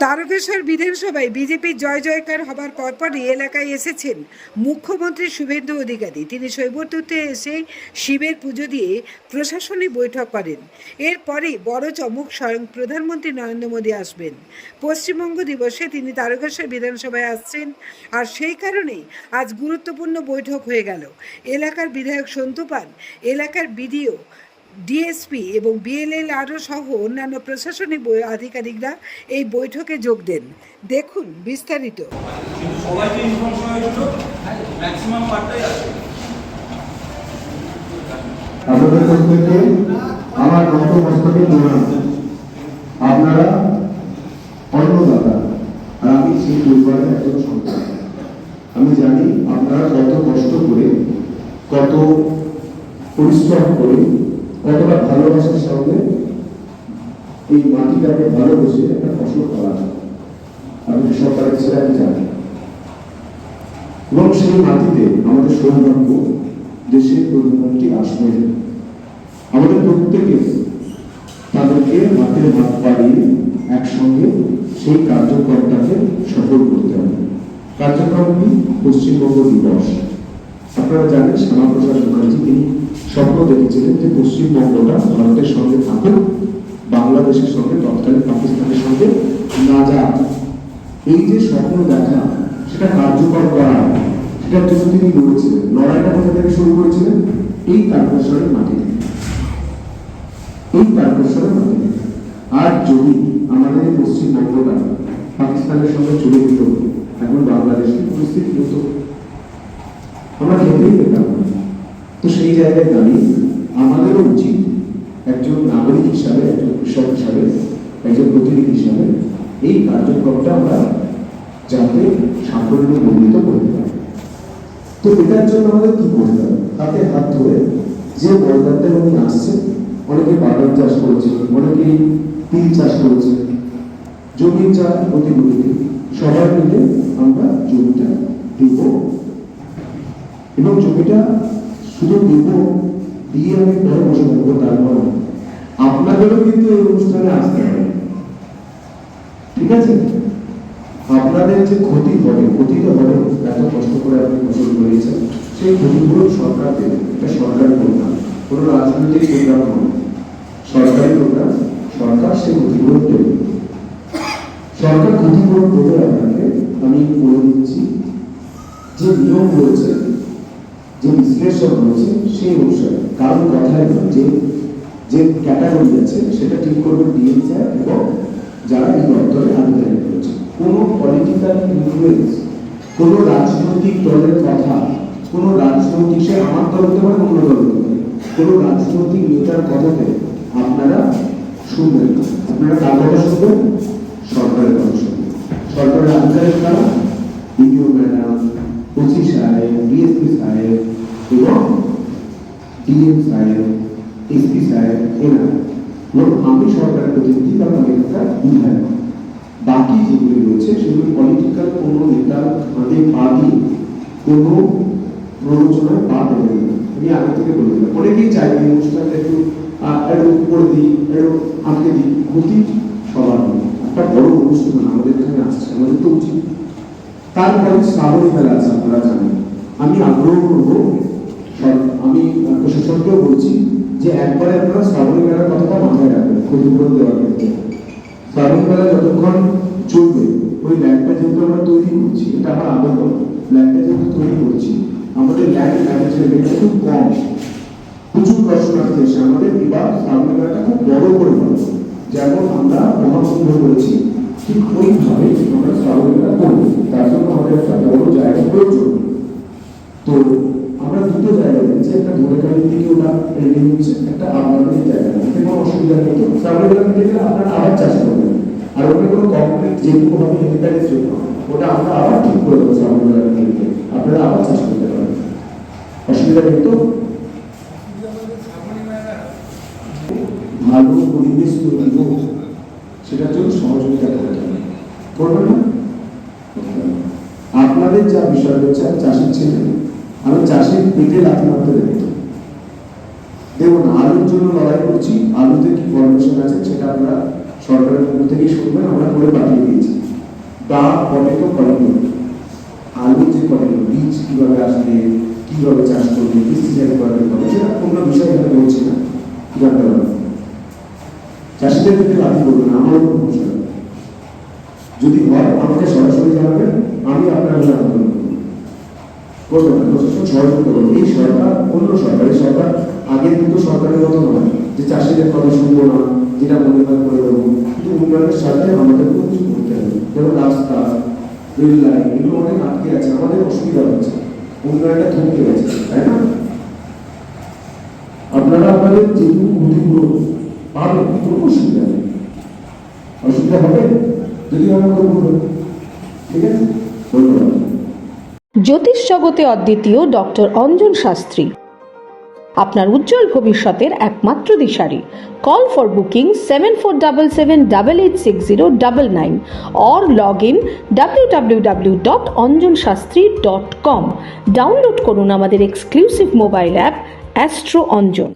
তারকেশ্বর বিধানসভায় বিজেপির জয় জয়কার হবার পরপরই এলাকায় এসেছেন মুখ্যমন্ত্রী শুভেন্দু অধিকারী। তিনি শৈবতীর্থে এসে শিবের পুজো দিয়ে প্রশাসনিক বৈঠক করেন। এরপরেই বড় চমক, স্বয়ং প্রধানমন্ত্রী নরেন্দ্র মোদী আসবেন। পশ্চিমবঙ্গ দিবসে তিনি তারকেশ্বর বিধানসভায় আসছেন, আর সেই কারণেই আজ গুরুত্বপূর্ণ বৈঠক হয়ে গেল। এলাকার বিধায়ক সন্তু পাল, এলাকার বিডিও, ডিএসপি এবং বিএলএলআরও সহ অন্যান্য প্রশাসনিক আধিকারিকরা এই বৈঠকে যোগ দেন। দেখুন বিস্তারিত। আমার নতমস্তকে প্রণাম। আপনারা অন্নদাতা, আর আমি সেই পরিবারের একজন সন্তান। আমি জানি আপনারা কত কষ্ট করে, কত পরিশ্রম করে, কতটা ভালোবাসার সঙ্গে এই মাটিটাকে ভালোবেসে একটা ফসল ফলান। আমি সরকারের ছেলে, আমি জানি। এবং সেই মাটিতে আমাদের সৌভাগ্য, দেশের প্রধানমন্ত্রী আসবেন। আমাদের প্রত্যেকে তাদেরকে হাতে হাত বাড়িয়ে একসঙ্গে সেই কার্যক্রমটাকে সফল করতে হবে। কার্যক্রমটি পশ্চিমবঙ্গ দিবস। আপনারা জানেন, শ্যামাপ্রসাদ মুখার্জি তিনি স্বপ্ন দেখেছিলেন যে পশ্চিমবঙ্গটা ভারতের সঙ্গে থাকুক, বাংলাদেশের সঙ্গে, তৎকালীন পাকিস্তানের সঙ্গে না যাক। এই যে স্বপ্ন দেখা, সেটা কার্যকর করা, সেটার জন্য তিনি লড়েছিলেন। লড়াইটা কোথা থেকে শুরু করেছিলেন? এই তারকেশ্বরের মাটি থেকে। এই তারকেশ্বরের মাটি থেকে। আর যদি আমাদের এই পশ্চিমবঙ্গটা পাকিস্তানের সঙ্গে চলে যেত, এখন বাংলাদেশের পরিস্থিতি হতো, আমরা খেতেই পেতাম না। তো সেই জায়গায় দাঁড়িয়ে আমাদেরও উচিত একজন নাগরিক হিসাবে, একজন কৃষক হিসাবে, একজন প্রতিনিধি হিসাবে এই কার্যক্রমটা আমরা যাতে সাফল্যমণ্ডিত করতে পারি। তো এটার জন্য আমাদের কি করতে হবে? তাতে হাত ধরে যে বলদারটা উনি আসছেন, অনেকে বাদাম চাষ করেছে, অনেকে তিল চাষ করেছে, জমির যা প্রতিনিধি সবাই মিলে আমরা জমিটা দিব। এবং জমিটা শুধু দিব দিয়ে আমি পরে বসে থাকবো, তারপর আপনাদেরও কিন্তু এই অনুষ্ঠানে আসতে হবে। ঠিক আছে? আপনাদের যে ক্ষতি হবে, ক্ষতি তো হবে, এত কষ্ট করে আপনি ফসল করেছেন, সেই ক্ষতিগুলো সরকার দেবে। এটা সরকারি প্রোগ্রাম, কোনো রাজনৈতিক প্রোগ্রাম নয়, সরকারি প্রোগ্রাম। সরকার সেই ক্ষতিগুলো দেবে। সরকার ক্ষতিপূরণ দেবে আপনাকে। আমি বলে দিচ্ছি যে নিয়ম রয়েছে, যে বিশ্লেষণ রয়েছে, সেই অনুসারে কারণ কথায় যে যে ক্যাটাগরি আছে সেটা ঠিক করবে ডিএম স্যার এবং যারা এই দপ্তরে আধিকারিক রয়েছে। কোনো পলিটিক্যাল ইনফ্লুয়েন্স, কোনো রাজনৈতিক দলের কথা, কোনো রাজনৈতিক, সে আমার দল হতে পারে, অন্য দল হতে পারে, কোনো রাজনৈতিক নেতার কথাতে আপনারা শুনবেন না। আপনারা কার কথা শুনবেন? সরকারের কথা শুনবেন। সরকারের আধিকারিক কারা? ডিও ম্যাডাম, ওসি সাহেব, ডিএসপি সাহেব এবং ডিএম সাহেব, এসপি সাহেব, এরা। এবং আমি সরকারের প্রতিনিধি, কারণ আমি একটা বিধায়ক। বাকি যেগুলি রয়েছে সেগুলি পলিটিক্যাল কোনো নেতার ফাঁদে পা দিয়ে কোনো প্ররোচনায় পা দেবেন না। আমি আগে থেকে বলে দিলাম। অনেকেই চাই এই অনুষ্ঠানটা একটু করে দিই, একটু আটকে দিই। ক্ষতি সবার নেই। একটা বড় অনুষ্ঠান আমাদের এখানে আসছে, আমাদের তো উচিত। তারপরে শ্রাবণী মেলা আছে, আপনারা জানেন। আমি আগ্রহ করবো, আমি প্রশাসনকেও বলছি যে একবারে আপনারা শ্রাবণী মেলার কথাটা মাথায় রাখবেন ক্ষতিপূরণ দেওয়ার ক্ষেত্রে। শ্রাবণী মেলা যতক্ষণ চলবে, ওই ল্যান্ডটা যেহেতু আমরা তৈরি করছি, এটা আমার আবেদন, ল্যান্ডটা যেহেতু তৈরি করছি, আমাদের ল্যান্ড ম্যানেজমেন্টটা খুব কম, প্রচুর দর্শনার্থী এসে আমাদের এবার শ্রাবণী মেলাটা খুব বড় করে বলো। যেমন আমরা মহাকুম্ভ করেছি, ঠিক ওইভাবে আমরা শ্রাবণী মেলা করবো। তার জন্য আমাদের একটা বড় জায়গা প্রয়োজন। তো আমরা দুটো জায়গা দিচ্ছি, একটা ধনেখালির দিকে ওটা রেডি হচ্ছে, একটা আপনাদের জায়গা আছে, কোনো অসুবিধা নেই। তো শ্রাবণী মেলা দিতে গেলে আপনারা আবার চাষ করবেন, আর ওটা কোনো কমপ্লিট যেটুকু হবে হেলিপ্যাডের জন্য, ওটা আমরা আবার ঠিক করে দেবো। শ্রাবণী মেলা দিকে আপনারা আবার চাষ করতে পারেন, অসুবিধা নেই। তো ভালো পরিবেশ তৈরি হোক, সেটার জন্য সহযোগিতা করতে হবে। করবেন না? আপনাদের যা বিষয় হচ্ছে, চাষির ছেলে, আমি চাষির পেটে লাথি মারতে দেবো না। আলুর জন্য লড়াই করছি, আলুতে কি ফরমেশন আছে সেটা আমরা সরকারের পক্ষ থেকেই শুনবেন, আমরা করে পাঠিয়ে দিয়েছি। ফলন, আলু যে ফলন, বীজ কিভাবে আসবে, কিভাবে চাষ করবে, পেস্টিসাইড করাবে, সেটা কোনো বিষয় এখানে বলছি না, জানতে পারবে। চাষিদের ক্ষেত্রে লাভই করবে না, আমারও কোনো সমস্যা নেই। যদি হয় আমাকে সরাসরি জানাবেন, আমি আপনার হলে আন্দোলন করবো না, প্রশাসন সহযোগিতা করবো। এই সরকার অন্য সরকার, এই সরকার আগের কিন্তু সরকারের মতো নয় যে চাষিদের কথা শুনবো না, যেটা মনে হয় করে দেবো। কিন্তু উন্নয়নের সাথে আমাদেরকেও কিছু করতে হবে, যেমন রাস্তা, রেল লাইন, এগুলো অনেক আটকে আছে, আমাদের অসুবিধা হচ্ছে, উন্নয়নটা থমকে গেছে, তাই না? আপনারা আপনাদের যেটুকু ক্ষতিপূরণ পাবেন, কোনো অসুবিধা নেই। অসুবিধা হবে যদি আমরা করবো, ঠিক আছে? ধন্যবাদ। জ্যোতিষ জগতে অদ্বিতীয় ডক্টর অঞ্জন শাস্ত্রী, আপনার উজ্জ্বল ভবিষ্যতের একমাত্র দিশারি। Call for booking 7477886099 or log in www.anjanshastri.com। Download করুন আমাদের exclusive mobile app astro Anjan.